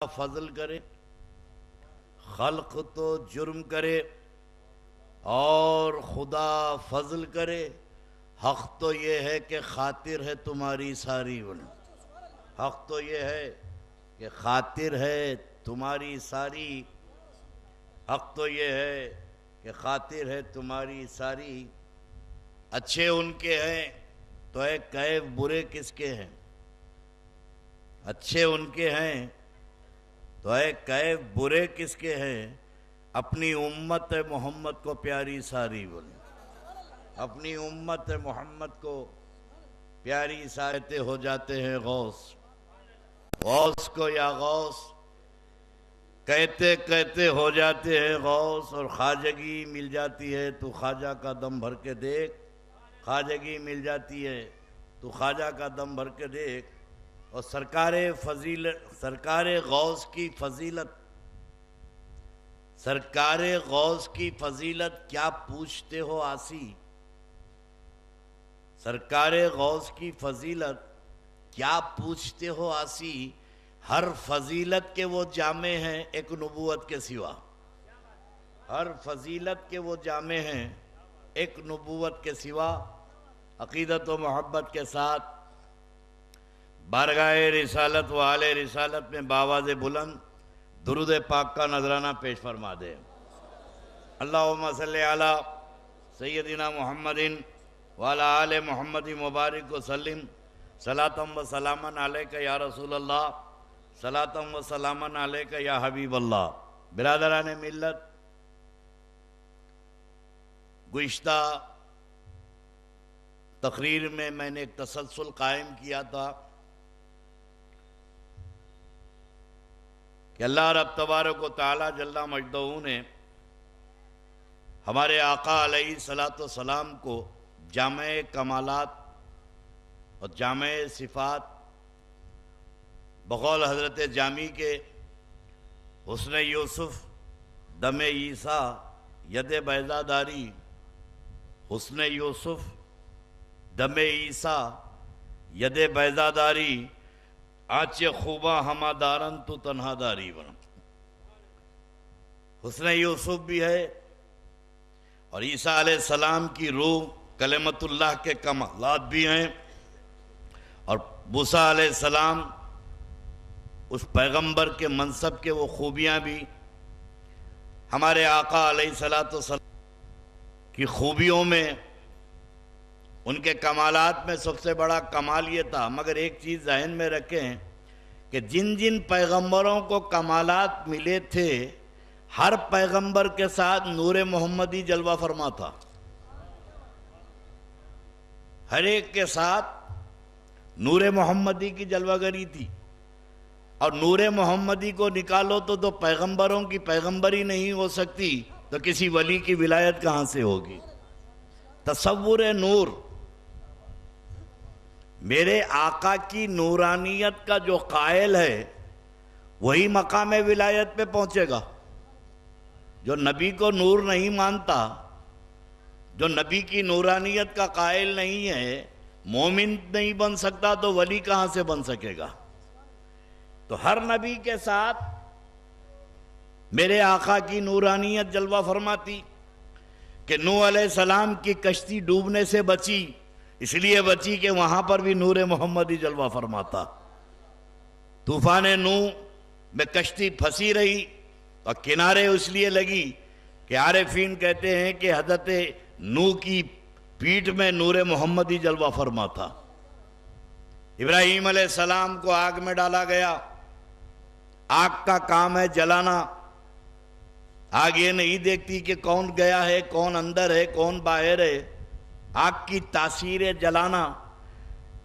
فضل کرے، خلق تو جرم کرے اور خدا فضل کرے، حق تو یہ ہے کہ خاطر ہے تمہاری ساری حق تو یہ ہے کہ خاطر ہے تمہاری ساری، حق تو یہ ہے کہ خاطر ہے تمہاری ساری، اچھے ان کے ہیں تو اے کیف برے کس کے ہیں، اچھے ان کے ہیں تو اے کیف برے کس کے ہیں، اپنی امت محمد کو پیاری ساری بولے، اپنی امت محمد کو پیاری سارتے ہو جاتے ہیں غوث، غوث کو یا غوث کہتے کہتے ہو جاتے ہیں غوث، اور خواجگی مل جاتی ہے تو خواجہ کا دم بھر کے دیکھ، خواجگی مل جاتی ہے تو خواجہ کا دم بھر کے دیکھ، اور سرکار غوث کی فضیلت، سرکار غوث کی فضیلت کیا پوچھتے ہو آسی، سرکار غوث کی فضیلت کیا پوچھتے ہو آسی، ہر فضیلت کے وہ جامع ہیں ایک نبوت کے سوا، ہر فضیلت کے وہ جامع ہیں ایک نبوت کے سوا، عقیدت و محبت کے ساتھ بارگاہ رسالت و آل رسالت میں باواز بلند درود پاک کا نذرانہ پیش فرما دے۔ اللہم صلی علی سیدنا محمد وعلی آل محمد مبارک وسلم، صلاۃ و سلاما علیک یا رسول اللہ، صلاۃ و سلاما علیک یا حبیب اللہ۔ برادران ملت، گزشتہ تقریر میں نے ایک تسلسل قائم کیا تھا کہ اللہ رب تبارک و تعالی جل مجدہ نے ہمارے آقا علیہ السلام کو جامع کمالات اور جامع صفات بقول حضرت جامی کے حسن یوسف دم عیسیٰ ید بیضہ داری، حسن یوسف دم عیسیٰ ید بیضہ داری، آنچ خوبہ ہما دارن تو تنہا داری بنا۔ حسن یوسف بھی ہے اور عیسیٰ علیہ السلام کی روح کلمت اللہ کے کمالات بھی ہیں، اور موسیٰ علیہ السلام اس پیغمبر کے منصب کے وہ خوبیاں بھی، ہمارے آقا علیہ السلام کی خوبیوں میں، ان کے کمالات میں سب سے بڑا کمال یہ تھا، مگر ایک چیز ذہن میں رکھیں کہ جن جن پیغمبروں کو کمالات ملے تھے ہر پیغمبر کے ساتھ نور محمدی جلوہ فرما تھا، ہر ایک کے ساتھ نور محمدی کی جلوہ گری تھی، اور نور محمدی کو نکالو تو پیغمبروں کی پیغمبری نہیں ہو سکتی تو کسی ولی کی ولایت کہاں سے ہوگی۔ تصور نور، میرے آقا کی نورانیت کا جو قائل ہے وہی مقام ولایت پہ پہنچے گا، جو نبی کو نور نہیں مانتا، جو نبی کی نورانیت کا قائل نہیں ہے، مومن نہیں بن سکتا تو ولی کہاں سے بن سکے گا۔ تو ہر نبی کے ساتھ میرے آقا کی نورانیت جلوہ فرماتی کہ نوح علیہ السلام کی کشتی ڈوبنے سے بچی، اس لیے بچی کہ وہاں پر بھی نور محمدی جلوہ فرماتا، طوفان نوح میں کشتی پھنسی رہی اور کنارے اس لیے لگی کہ عارفین کہتے ہیں کہ حضرت نوح کی پیٹھ میں نور محمدی جلوہ فرما تھا۔ ابراہیم علیہ السلام کو آگ میں ڈالا گیا، آگ کا کام ہے جلانا، آگ یہ نہیں دیکھتی کہ کون گیا ہے، کون اندر ہے، کون باہر ہے، آگ کی تاثیر جلانا۔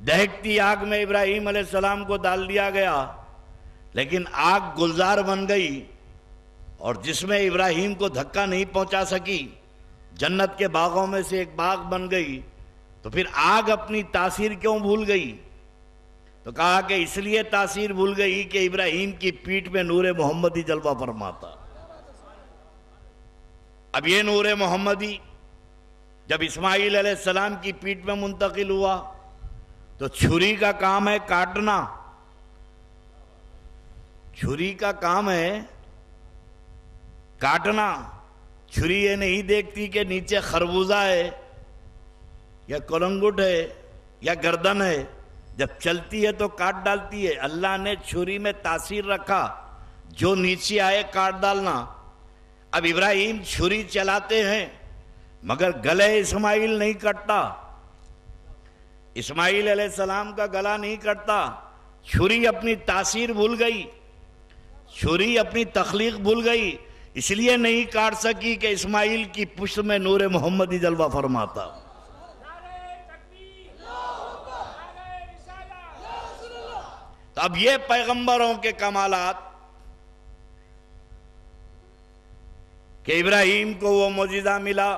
دہکتی آگ میں ابراہیم علیہ السلام کو ڈال دیا گیا، لیکن آگ گلزار بن گئی، اور جس میں ابراہیم کو دھکا نہیں پہنچا سکی، جنت کے باغوں میں سے ایک باغ بن گئی، تو پھر آگ اپنی تاثیر کیوں بھول گئی؟ تو کہا کہ اس لیے تاثیر بھول گئی کہ ابراہیم کی پیٹھ میں نور محمدی جلوہ فرماتا۔ اب یہ نور محمدی جب اسماعیل علیہ السلام کی پیٹھ میں منتقل ہوا تو چھری کا کام ہے کاٹنا، چھری کا کام ہے کاٹنا. چھری یہ نہیں دیکھتی کہ نیچے خربوزہ ہے یا کلنگٹ ہے یا گردن ہے. جب چلتی ہے تو کاٹ ڈالتی ہے. اللہ نے چھری میں تاثیر رکھا جو نیچے آئے کاٹ ڈالنا. اب ابراہیم چھری چلاتے ہیں مگر گلے اسماعیل نہیں کٹتا. اسماعیل علیہ السلام کا گلا نہیں کٹتا. چھری اپنی تاثیر بھول گئی, چھری اپنی تخلیق بھول گئی, اس لیے نہیں کاٹ سکی کہ اسماعیل کی پشت میں نور محمدی جلوہ فرماتا. تو اب یہ پیغمبروں کے کمالات کہ ابراہیم کو وہ معجزہ ملا,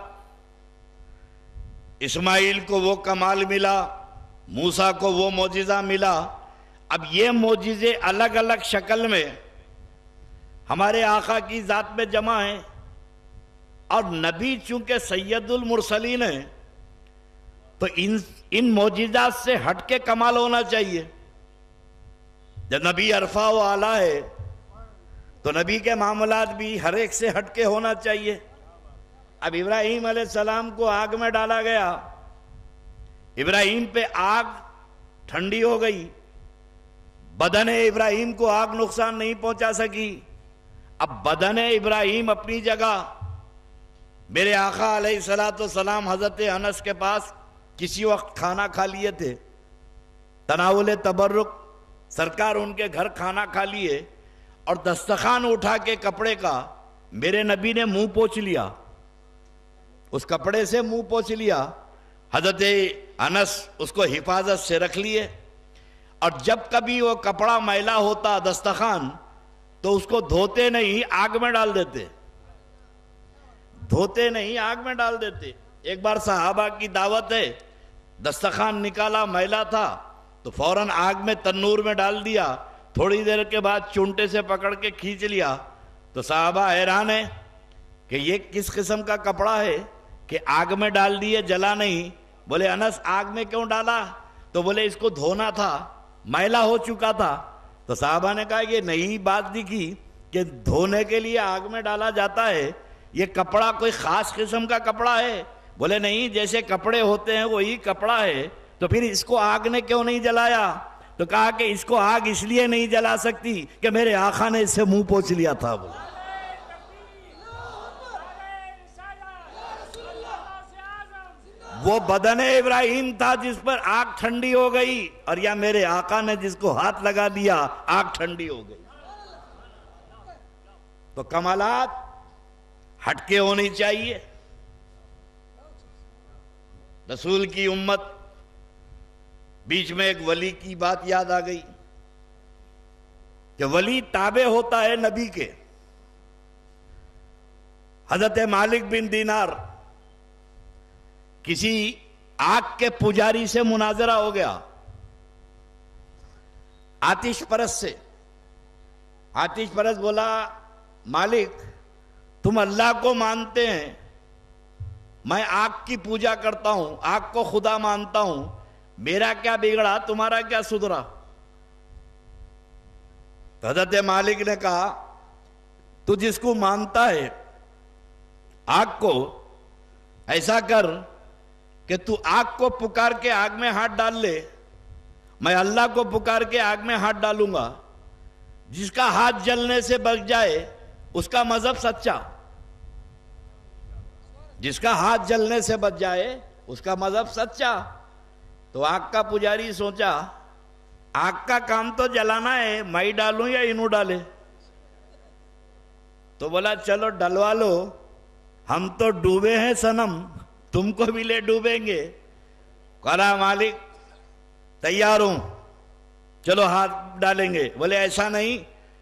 اسماعیل کو وہ کمال ملا, موسیٰ کو وہ معجزہ ملا. اب یہ معجزے الگ الگ شکل میں ہمارے آقا کی ذات میں جمع ہیں, اور نبی چونکہ سید المرسلین ہیں تو ان معجزات سے ہٹ کے کمال ہونا چاہیے. جب نبی عرفہ و اعلیٰ ہے تو نبی کے معاملات بھی ہر ایک سے ہٹ کے ہونا چاہیے. اب ابراہیم علیہ السلام کو آگ میں ڈالا گیا, ابراہیم پہ آگ ٹھنڈی ہو گئی, بدن ابراہیم کو آگ نقصان نہیں پہنچا سکی. اب بدن ابراہیم اپنی جگہ, میرے آقا علیہ السلام حضرت انس کے پاس کسی وقت کھانا کھا لیے تھے, تناول تبرک, سرکار ان کے گھر کھانا کھا لیے اور دسترخوان اٹھا کے کپڑے کا میرے نبی نے منہ پوچھ لیا, اس کپڑے سے منہ پوچھ لیا. حضرت انس اس کو حفاظت سے رکھ لیے, اور جب کبھی وہ کپڑا میلا ہوتا دسترخوان تو اس کو دھوتے نہیں آگ میں ڈال دیتے, دھوتے نہیں آگ میں ڈال دیتے. ایک بار صحابہ کی دعوت ہے, دسترخوان نکالا میلا تھا تو فوراً آگ میں تنور میں ڈال دیا, تھوڑی دیر کے بعد چونٹے سے پکڑ کے کھینچ لیا. تو صحابہ حیران ہیں کہ یہ کس قسم کا کپڑا ہے کہ آگ میں ڈال دیے جلا نہیں. بولے انس آگ میں کیوں ڈالا؟ تو بولے اس کو دھونا تھا, میلا ہو چکا تھا. تو صحابہ نے کہا یہ نئی بات دکھی کہ دھونے کے لیے آگ میں ڈالا جاتا ہے, یہ کپڑا کوئی خاص قسم کا کپڑا ہے؟ بولے نہیں, جیسے کپڑے ہوتے ہیں وہی کپڑا ہے. تو پھر اس کو آگ نے کیوں نہیں جلایا؟ تو کہا کہ اس کو آگ اس لیے نہیں جلا سکتی کہ میرے آقا نے اس سے منہ پوچھ لیا تھا. بولے وہ بدن ابراہیم تھا جس پر آگ ٹھنڈی ہو گئی, اور یا میرے آقا نے جس کو ہاتھ لگا دیا آگ ٹھنڈی ہو گئی. تو کمالات ہٹ کے ہونی چاہیے. رسول کی امت, بیچ میں ایک ولی کی بات یاد آ گئی کہ ولی تابع ہوتا ہے نبی کے. حضرت مالک بن دینار کسی آگ کے پجاری سے مناظرہ ہو گیا, آتش پرست سے. آتش پرست بولا مالک تم اللہ کو مانتے ہیں, میں آگ کی پوجا کرتا ہوں, آگ کو خدا مانتا ہوں, میرا کیا بگڑا تمہارا کیا سدھرا؟ تو حضرت مالک نے کہا تو جس کو مانتا ہے آگ کو, ایسا کر کہ تو آگ کو پکار کے آگ میں ہاتھ ڈال لے, میں اللہ کو پکار کے آگ میں ہاتھ ڈالوں گا. جس کا ہاتھ جلنے سے بچ جائے اس کا مذہب سچا, جس کا ہاتھ جلنے سے بچ جائے اس کا مذہب سچا. تو آگ کا پجاری سوچا آگ کا کام تو جلانا ہے, میں ڈالوں یا انہوں ڈالے؟ تو بولا چلو ڈلوا لو, ہم تو ڈوبے ہیں صنم, تم کو بھی لے ڈوبیں گے. کہا مالک تیار ہوں, چلو ہاتھ ڈالیں گے. بولے ایسا نہیں,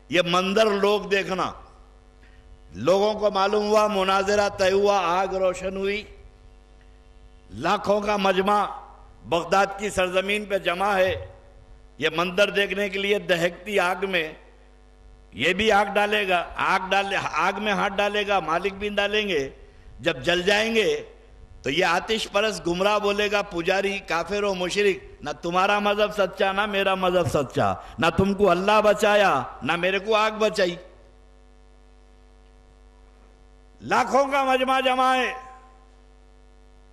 یہ منظر لوگ دیکھنا. لوگوں کو معلوم ہوا, مناظرہ طے ہوا, آگ روشن ہوئی, لاکھوں کا مجمع بغداد کی سرزمین پہ جمع ہے. یہ منظر دیکھنے کے لیے دہکتی آگ میں یہ بھی آگ ڈالے گا, آگ میں ہاتھ ڈالے گا, مالک بھی ڈالیں گے. جب جل جائیں گے تو یہ آتش پرست گمراہ بولے گا پجاری کافر و مشرک نہ تمہارا مذہب سچا نہ میرا مذہب سچا، نہ تم کو اللہ بچایا نہ میرے کو آگ بچائی۔ لاکھوں کا مجمع جمع ہے،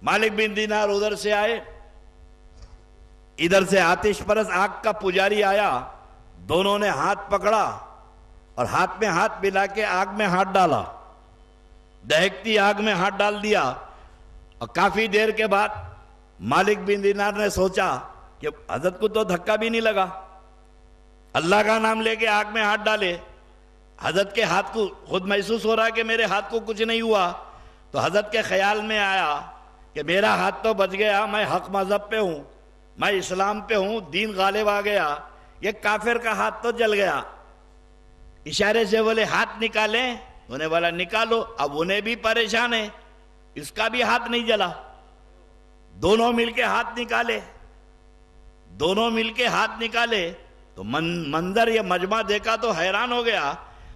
مالک بن دینار ادھر سے آئے، ادھر سے آتش پرست آگ کا پجاری آیا، دونوں نے ہاتھ پکڑا اور ہاتھ میں ہاتھ ملا کے آگ میں ہاتھ ڈالا، دہکتی آگ میں ہاتھ ڈال دیا، اور کافی دیر کے بعد مالک بن دینار نے سوچا کہ حضرت کو تو دھکا بھی نہیں لگا، اللہ کا نام لے کے آگ میں ہاتھ ڈالے، حضرت کے ہاتھ کو خود محسوس ہو رہا کہ میرے ہاتھ کو کچھ نہیں ہوا، تو حضرت کے خیال میں آیا کہ میرا ہاتھ تو بچ گیا، میں حق مذہب پہ ہوں، میں اسلام پہ ہوں، دین غالب آ گیا، یہ کافر کا ہاتھ تو جل گیا۔ اشارے سے بولے ہاتھ نکالیں، انہیں بولا نکالو، اب انہیں بھی پریشان ہے، اس کا بھی ہاتھ نہیں جلا، دونوں مل کے ہاتھ نکالے، دونوں مل کے ہاتھ نکالے تو منظر یہ مجمع دیکھا تو حیران ہو گیا،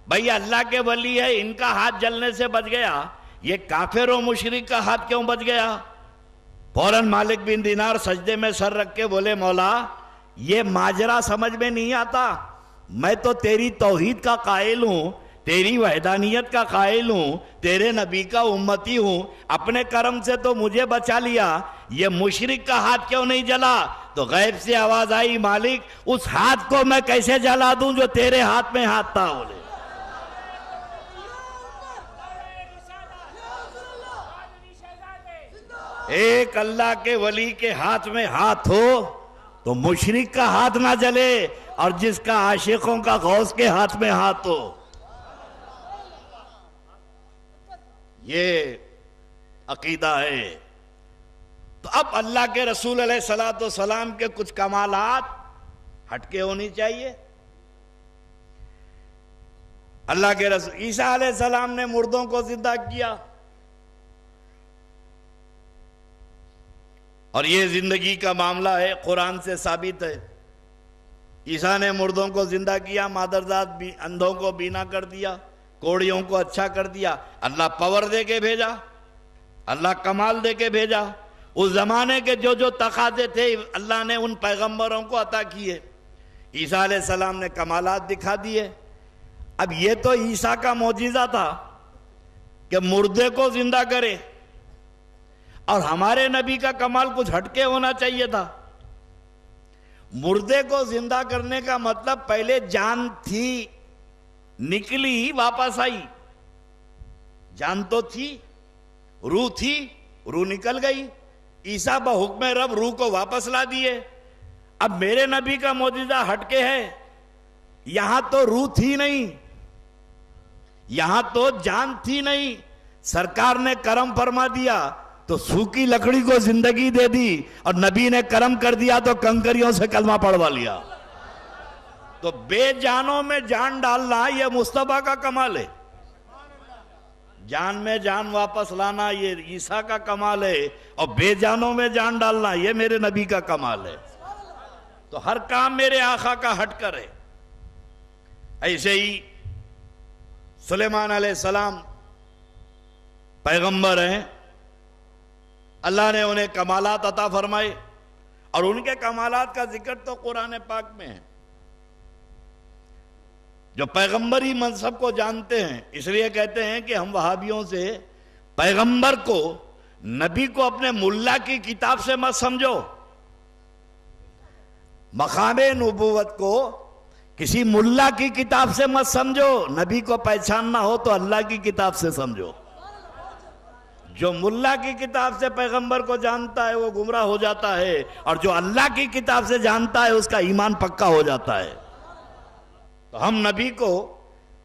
بھئی اللہ کے ولی ہے، ان کا ہاتھ جلنے سے بچ گیا، یہ کافر و مشرک کا ہاتھ کیوں بچ گیا؟ فوراً مالک بن دینار سجدے میں سر رکھ کے بولے مولا یہ ماجرا سمجھ میں نہیں آتا، میں تو تیری توحید کا قائل ہوں، تیری وحدانیت کا قائل ہوں، تیرے نبی کا امتی ہوں، اپنے کرم سے تو مجھے بچا لیا، یہ مشرک کا ہاتھ کیوں نہیں جلا؟ تو غیب سے آواز آئی مالک اس ہاتھ کو میں کیسے جلا دوں جو تیرے ہاتھ میں ہاتھ تھا؟ بولے ایک اللہ کے ولی کے ہاتھ میں ہاتھ ہو تو مشرک کا ہاتھ نہ جلے، اور جس کا عاشقوں کا غوث کے ہاتھ میں ہاتھ ہو۔ یہ عقیدہ ہے۔ تو اب اللہ کے رسول علیہ السلام کے کچھ کمالات ہٹ کے ہونی چاہیے۔ اللہ کے رسول عیسیٰ علیہ السلام نے مردوں کو زندہ کیا، اور یہ زندگی کا معاملہ ہے، قرآن سے ثابت ہے۔ عیسیٰ نے مردوں کو زندہ کیا، مادرزاد اندھوں کو بینا کر دیا، کوڑیوں کو اچھا کر دیا، اللہ پاور دے کے بھیجا، اللہ کمال دے کے بھیجا۔ اس زمانے کے جو جو تقاضے تھے اللہ نے ان پیغمبروں کو عطا کیے۔ عیسیٰ علیہ السلام نے کمالات دکھا دیے۔ اب یہ تو عیسیٰ کا معجزہ تھا کہ مردے کو زندہ کرے، اور ہمارے نبی کا کمال کچھ ہٹ کے ہونا چاہیے تھا۔ مردے کو زندہ کرنے کا مطلب پہلے جان تھی، نکلی واپس آئی، جان تو تھی، روح تھی، روح نکل گئی، عیسیٰ بحکم رب روح کو واپس لا دیے۔ اب میرے نبی کا معجزہ ہٹ کے ہے، یہاں تو روح تھی نہیں، یہاں تو جان تھی نہیں، سرکار نے کرم فرما دیا تو سوکھی لکڑی کو زندگی دے دی، اور نبی نے کرم کر دیا تو کنکریوں سے کلمہ پڑھوا لیا۔ تو بے جانوں میں جان ڈالنا یہ مصطفیٰ کا کمال ہے، جان میں جان واپس لانا یہ عیسیٰ کا کمال ہے، اور بے جانوں میں جان ڈالنا یہ میرے نبی کا کمال ہے۔ تو ہر کام میرے آقا کا ہٹ کر ہے۔ ایسے ہی سلیمان علیہ السلام پیغمبر ہیں، اللہ نے انہیں کمالات عطا فرمائے، اور ان کے کمالات کا ذکر تو قرآن پاک میں ہے۔ جو پیغمبری منصب کو جانتے ہیں، اس لیے کہتے ہیں کہ ہم وہابیوں سے پیغمبر کو، نبی کو اپنے ملا کی کتاب سے مت سمجھو، مقام نبوت کو کسی ملا کی کتاب سے مت سمجھو، نبی کو پہچاننا ہو تو اللہ کی کتاب سے سمجھو۔ جو ملا کی کتاب سے پیغمبر کو جانتا ہے وہ گمراہ ہو جاتا ہے، اور جو اللہ کی کتاب سے جانتا ہے اس کا ایمان پکا ہو جاتا ہے۔ تو ہم نبی کو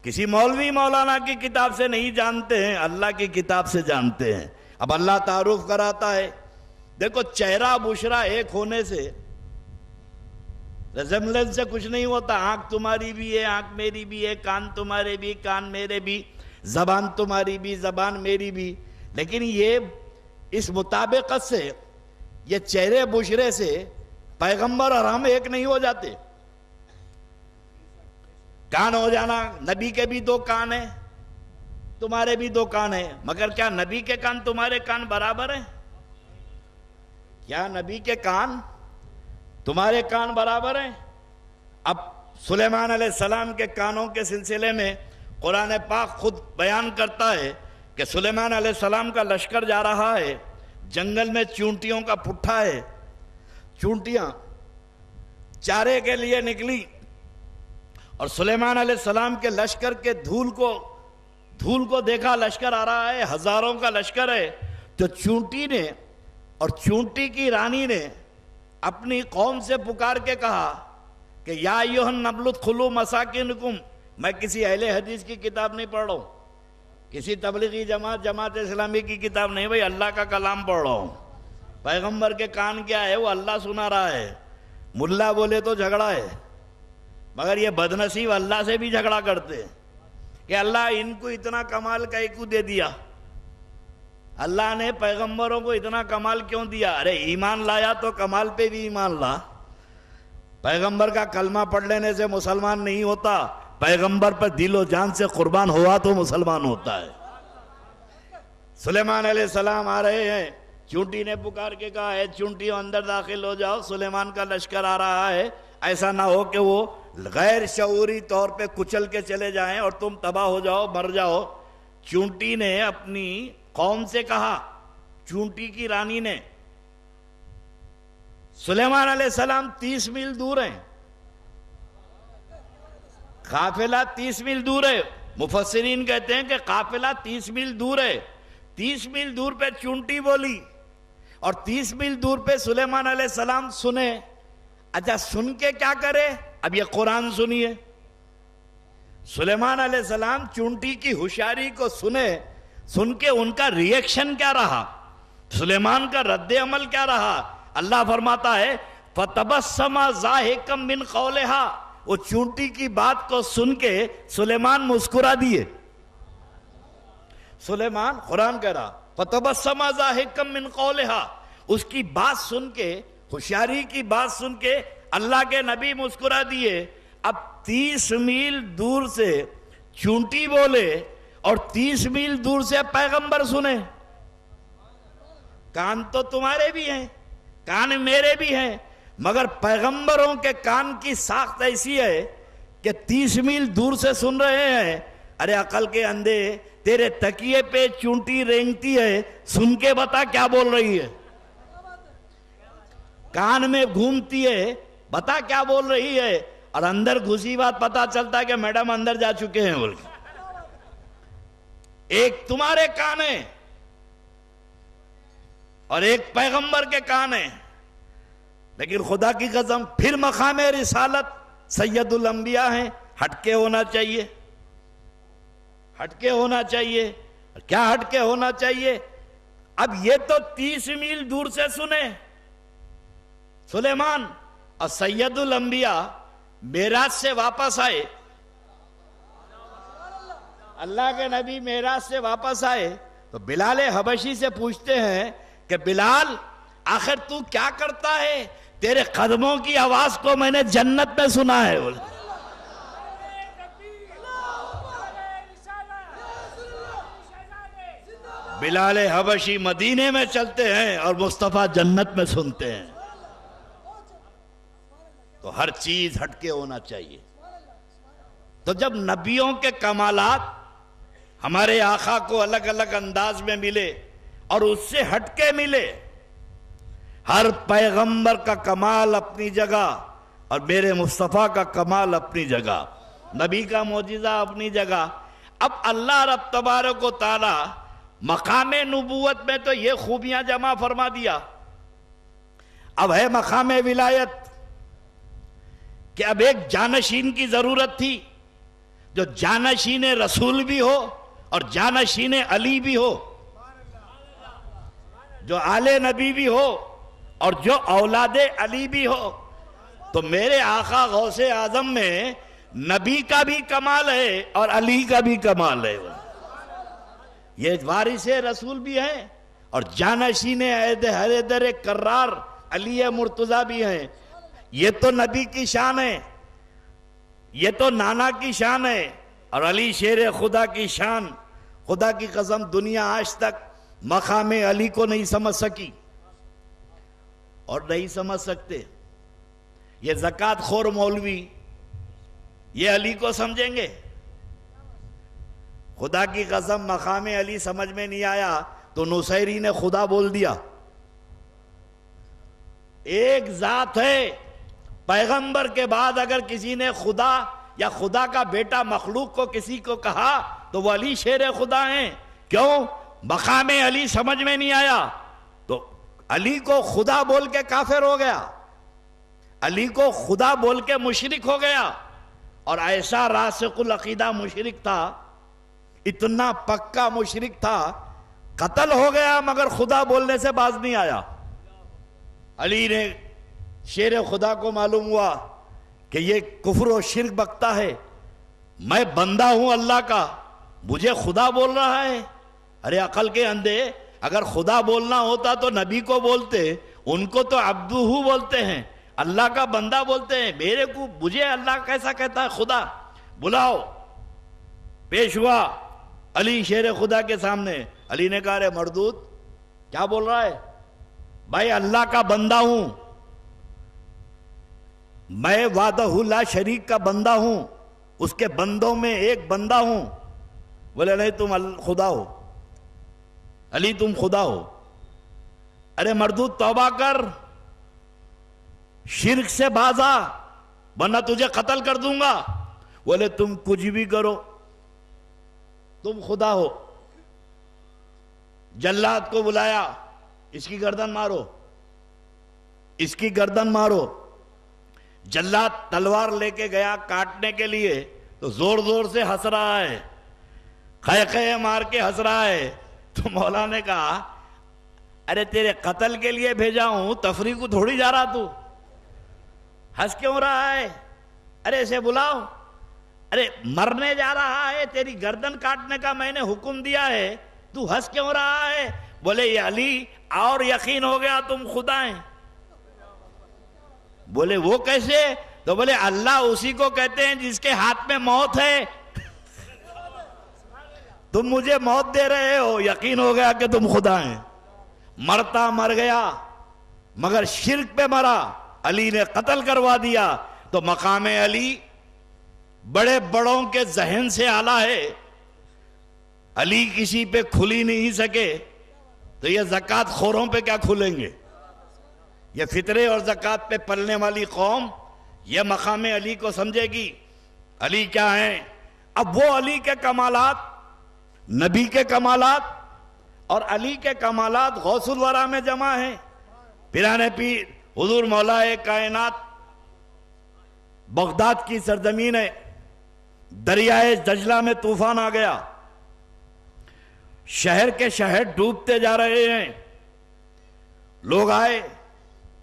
کسی مولوی مولانا کی کتاب سے نہیں جانتے ہیں، اللہ کی کتاب سے جانتے ہیں۔ اب اللہ تعارف کراتا ہے، دیکھو چہرہ بشرا ایک ہونے سے، ریزمبلنس سے کچھ نہیں ہوتا، آنکھ تمہاری بھی ہے، آنکھ میری بھی ہے، کان تمہارے بھی، کان میرے بھی، زبان تمہاری بھی، زبان میری بھی، لیکن یہ اس مطابقت سے، یہ چہرے بشرے سے پیغمبر اور ہم ایک نہیں ہو جاتے۔ کان ہو جانا، نبی کے بھی دو کان ہیں، تمہارے بھی دو کان ہیں، مگر کیا نبی کے کان تمہارے کان برابر ہیں؟ کیا نبی کے کان تمہارے کان برابر ہیں؟ اب سلیمان علیہ السلام کے کانوں کے سلسلے میں قرآن پاک خود بیان کرتا ہے کہ سلیمان علیہ السلام کا لشکر جا رہا ہے، جنگل میں چونٹیوں کا پٹھا ہے، چونٹیاں چارے کے لیے نکلی اور سلیمان علیہ السلام کے لشکر کے دھول کو دیکھا، لشکر آ رہا ہے، ہزاروں کا لشکر ہے، تو چونٹی نے اور چونٹی کی رانی نے اپنی قوم سے پکار کے کہا کہ یا ایھا النمل ادخلوا مساکنکم. میں کسی اہل حدیث کی کتاب نہیں پڑھ رہا ہوں، کسی تبلیغی جماعت اسلامی کی کتاب نہیں، بھائی اللہ کا کلام پڑھ رہا ہوں. پیغمبر کے کان کیا ہے؟ وہ اللہ سنا رہا ہے. ملا بولے تو جھگڑا ہے، مگر یہ بدنصیب اللہ سے بھی جھگڑا کرتے کہ اللہ ان کو اتنا کمال کا ایک دے دیا. اللہ نے پیغمبروں کو اتنا کمال کیوں دیا؟ ارے ایمان لایا تو کمال پہ بھی ایمان لا. پیغمبر کا کلمہ پڑھ لینے سے مسلمان نہیں ہوتا، پیغمبر پر دل و جان سے قربان ہوا تو مسلمان ہوتا ہے. سلیمان علیہ السلام آ رہے ہیں، چونٹی نے پکار کے کہا ہے چونٹیوں اندر داخل ہو جاؤ، سلیمان کا لشکر آ رہا ہے. ایسا نہ ہو کہ وہ غیر شعوری طور پہ کچل کے چلے جائیں اور تم تباہ ہو جاؤ، مر جاؤ. چونٹی نے اپنی قوم سے کہا، چونٹی کی رانی نے. سلیمان علیہ السلام 30 میل دور ہیں، قافلہ 30 میل دور ہے. مفسرین کہتے ہیں کہ قافلہ 30 میل دور ہے. 30 میل دور پہ چونٹی بولی اور 30 میل دور پہ سلیمان علیہ السلام سنے. اچھا سن کے کیا کرے؟ اب یہ قرآن سنیے. سلیمان علیہ السلام چونٹی کی ہوشیاری کو سن کے ان کا ریئیکشن کیا رہا، سلیمان کا رد عمل کیا رہا. اللہ فرماتا ہے فَتَبَسَّمَ ضَاحِكًا مِّن قَوْلِهَا. وہ چونٹی کی بات کو سن کے سلیمان مسکرا دیے. سلیمان قرآن کہہ رہا فَتَبَسَّمَ ضَاحِكًا مِّن قَوْلِهَا. اس کی بات سن کے، ہوشیاری کی بات سن کے اللہ کے نبی مسکرا دیے. اب 30 میل دور سے چونٹی بولے اور 30 میل دور سے پیغمبر سنے. کان تو تمہارے بھی ہیں، کان میرے بھی ہیں، مگر پیغمبروں کے کان کی ساخت ایسی ہے کہ 30 میل دور سے سن رہے ہیں. ارے عقل کے اندھے، تیرے تکیے پہ چونٹی رینگتی ہے، سن کے بتا کیا بول رہی ہے. کان میں گھومتی ہے، بتا کیا بول رہی ہے. اور اندر گھسی بات پتا چلتا ہے کہ میڈم اندر جا چکے ہیں بول کے. ایک تمہارے کان ہے اور ایک پیغمبر کے کان ہے. لیکن خدا کی قسم پھر مقام رسالت سید الانبیاء ہیں، ہٹکے ہونا چاہیے، ہٹکے ہونا چاہیے. کیا ہٹکے ہونا چاہیے؟ اب یہ تو 30 میل دور سے سنے سلیمان، اور سید الانبیاء معراج سے واپس آئے، اللہ کے نبی معراج سے واپس آئے تو بلال حبشی سے پوچھتے ہیں کہ بلال آخر تو کیا کرتا ہے؟ تیرے قدموں کی آواز کو میں نے جنت میں سنا ہے. بلال حبشی مدینے میں چلتے ہیں اور مصطفیٰ جنت میں سنتے ہیں. تو ہر چیز ہٹ کے ہونا چاہیے. تو جب نبیوں کے کمالات ہمارے آقا کو الگ الگ انداز میں ملے اور اس سے ہٹ کے ملے، ہر پیغمبر کا کمال اپنی جگہ اور میرے مصطفیٰ کا کمال اپنی جگہ، نبی کا معجزہ اپنی جگہ. اب اللہ رب تبارک و تعالی مقام نبوت میں تو یہ خوبیاں جمع فرما دیا. اب ہے مقام ولایت کہ اب ایک جانشین کی ضرورت تھی، جو جانشین رسول بھی ہو اور جانشین علی بھی ہو، جو آل نبی بھی ہو اور جو اولاد علی بھی ہو. تو میرے آقا غوث اعظم میں نبی کا بھی کمال ہے اور علی کا بھی کمال ہے. یہ وارث رسول بھی ہیں اور جانشین حیدر کرار علی مرتضیٰ بھی ہیں. یہ تو نبی کی شان ہے، یہ تو نانا کی شان ہے، اور علی شیر خدا کی شان. خدا کی قسم دنیا آج تک مقام علی کو نہیں سمجھ سکی. اور نہیں سمجھ سکتے. یہ زکوٰۃ خور مولوی یہ علی کو سمجھیں گے؟ خدا کی قسم مقام علی سمجھ میں نہیں آیا تو نصیری نے خدا بول دیا. ایک ذات ہے، پیغمبر کے بعد اگر کسی نے خدا یا خدا کا بیٹا مخلوق کو کسی کو کہا تو وہ علی شیر خدا ہیں. کیوں؟ مقام علی سمجھ میں نہیں آیا تو علی کو خدا بول کے کافر ہو گیا، علی کو خدا بول کے مشرک ہو گیا. اور ایسا راسخ العقیدہ مشرک تھا، اتنا پکا مشرک تھا، قتل ہو گیا مگر خدا بولنے سے باز نہیں آیا. علی نے شیر خدا کو معلوم ہوا کہ یہ کفر و شرک بکتا ہے، میں بندہ ہوں اللہ کا، مجھے خدا بول رہا ہے. ارے عقل کے اندھے، اگر خدا بولنا ہوتا تو نبی کو بولتے، ان کو تو عبدہ بولتے ہیں، اللہ کا بندہ بولتے ہیں. میرے کو مجھے اللہ کیسا کہتا ہے خدا؟ بلاؤ. پیش ہوا علی شیر خدا کے سامنے. علی نے کہا، رے مردود کیا بول رہا ہے؟ بھائی اللہ کا بندہ ہوں، میں وحدہ لا شریک کا بندہ ہوں، اس کے بندوں میں ایک بندہ ہوں. بولے نہیں تم خدا ہو، علی تم خدا ہو. ارے مردود توبہ کر، شرک سے باز آ ورنہ تجھے قتل کر دوں گا. بولے تم کچھ بھی کرو، تم خدا ہو. جلاد کو بلایا، اس کی گردن مارو، اس کی گردن مارو. جلاد تلوار لے کے گیا کاٹنے کے لیے تو زور زور سے ہنس رہا ہے، خے خے مار کے ہنس رہا ہے. تو مولا نے کہا، ارے تیرے قتل کے لیے بھیجا ہوں، تفریح کو تھوڑی جا رہا تو، ہنس کیوں رہا ہے؟ ارے اسے بلاؤ. ارے مرنے جا رہا ہے، تیری گردن کاٹنے کا میں نے حکم دیا ہے، تو ہنس کیوں رہا ہے؟ بولے یہ علی اور یقین ہو گیا تم خدا ہیں. بولے وہ کیسے؟ تو بولے اللہ اسی کو کہتے ہیں جس کے ہاتھ میں موت ہے. تم مجھے موت دے رہے ہو، یقین ہو گیا کہ تم خدا ہیں. مرتا مر گیا مگر شرک پہ مرا، علی نے قتل کروا دیا. تو مقام علی بڑے بڑوں کے ذہن سے اعلیٰ ہے. علی کسی پہ کھل ہی نہیں سکے تو یہ زکوٰۃ خوروں پہ کیا کھلیں گے؟ یہ فطرے اور زکوٰۃ پہ پلنے والی قوم یہ مقام علی کو سمجھے گی. علی کیا ہیں؟ اب وہ علی کے کمالات، نبی کے کمالات اور علی کے کمالات غوث الورا میں جمع ہیں. پیرانے پیر حضور مولا کائنات بغداد کی سرزمین ہے، دریائے دجلہ میں طوفان آ گیا، شہر کے شہر ڈوبتے جا رہے ہیں. لوگ آئے،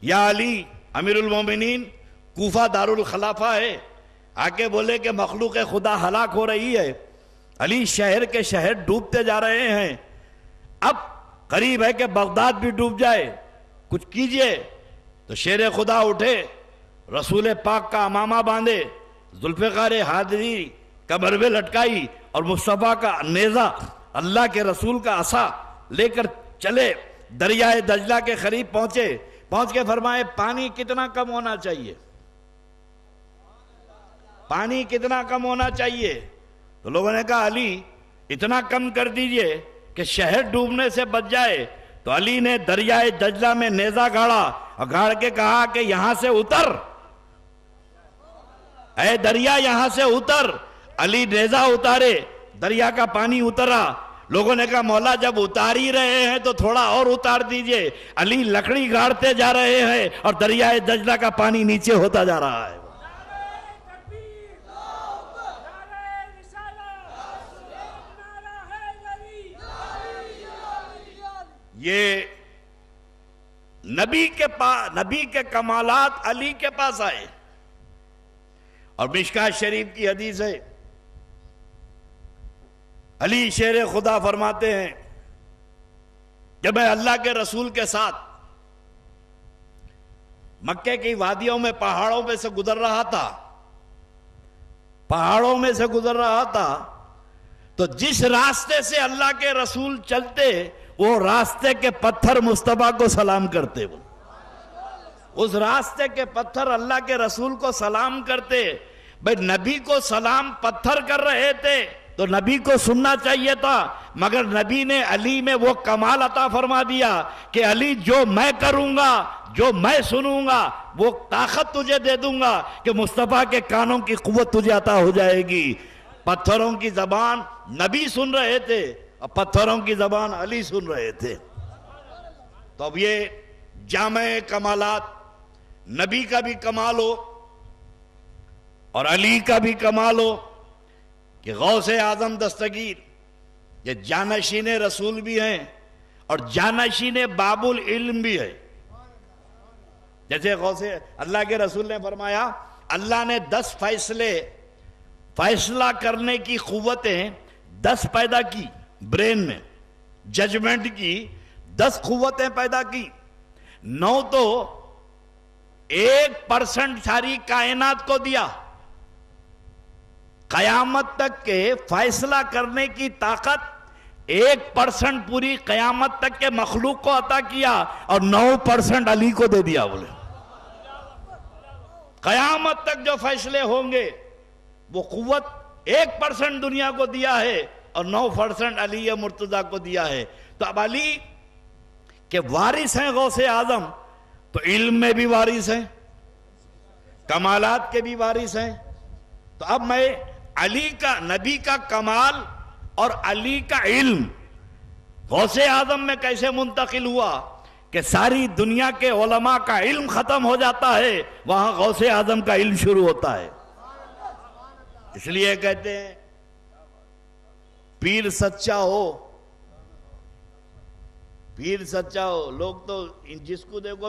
یا علی امیر المومنین، کوفہ دارالخلافہ ہے، آ کے بولے کہ مخلوق خدا ہلاک ہو رہی ہے، علی شہر کے شہر ڈوبتے جا رہے ہیں، اب قریب ہے کہ بغداد بھی ڈوب جائے، کچھ کیجئے. تو شیر خدا اٹھے، رسول پاک کا امامہ باندھے، ذوالفقار حاضری کمر میں لٹکائی اور مصطفیٰ کا نیزہ، اللہ کے رسول کا عصا لے کر چلے. دریائے دجلہ کے قریب پہنچے، پہنچ کے فرمائے پانی کتنا کم ہونا چاہیے، پانی کتنا کم ہونا چاہیے؟ تو لوگوں نے کہا علی اتنا کم کر دیجئے کہ شہر ڈوبنے سے بچ جائے. تو علی نے دریائے دجلہ میں نیزہ گاڑا اور گاڑ کے کہا کہ یہاں سے اتر، اے دریا یہاں سے اتر. علی نیزہ اتارے، دریا کا پانی اترا. لوگوں نے کہا مولا جب اتار ہی رہے ہیں تو تھوڑا اور اتار دیجئے. علی لکڑی گاڑتے جا رہے ہیں اور دریائے دجلہ کا پانی نیچے ہوتا جا رہا ہے. یہ نبی کے کمالات علی کے پاس آئے. اور مشکاۃ شریف کی حدیث ہے، علی شیر خدا فرماتے ہیں کہ میں اللہ کے رسول کے ساتھ مکے کی وادیوں میں پہاڑوں میں سے گزر رہا تھا، تو جس راستے سے اللہ کے رسول چلتے وہ راستے کے پتھر مصطفیٰ کو سلام کرتے. اس راستے کے پتھر اللہ کے رسول کو سلام کرتے. بھئی نبی کو سلام پتھر کر رہے تھے تو نبی کو سننا چاہیے تھا، مگر نبی نے علی میں وہ کمال عطا فرما دیا کہ علی جو میں کروں گا، جو میں سنوں گا، وہ طاقت تجھے دے دوں گا کہ مصطفیٰ کے کانوں کی قوت تجھے عطا ہو جائے گی. پتھروں کی زبان نبی سن رہے تھے اور پتھروں کی زبان علی سن رہے تھے. تو اب یہ جامع کمالات، نبی کا بھی کمال ہو اور علی کا بھی کمال ہو کہ غوث اعظم دستگیر یہ جانشین رسول بھی ہیں اور جانشین باب العلم بھی ہے. جیسے اللہ کے رسول نے فرمایا اللہ نے 10 فیصلہ کرنے کی قوتیں 10 پیدا کی برین میں، ججمنٹ کی 10 قوتیں پیدا کی. 9 تو 1% ساری کائنات کو دیا. قیامت تک کے فیصلہ کرنے کی طاقت 1% پوری قیامت تک کے مخلوق کو عطا کیا اور 9% علی کو دے دیا. بولے قیامت تک جو فیصلے ہوں گے وہ قوت 1% دنیا کو دیا ہے اور 9% علی مرتضیٰ کو دیا ہے. تو اب علی کے وارث ہیں غوث اعظم، تو علم میں بھی وارث ہیں، کمالات کے بھی وارث ہیں. تو اب میں علی کا، نبی کا کمال اور علی کا علم غوث اعظم میں کیسے منتقل ہوا کہ ساری دنیا کے علماء کا علم ختم ہو جاتا ہے، وہاں غوث اعظم کا علم شروع ہوتا ہے. اس لیے کہتے ہیں پیر سچا ہو، پیر سچا ہو. لوگ تو جس کو دیکھو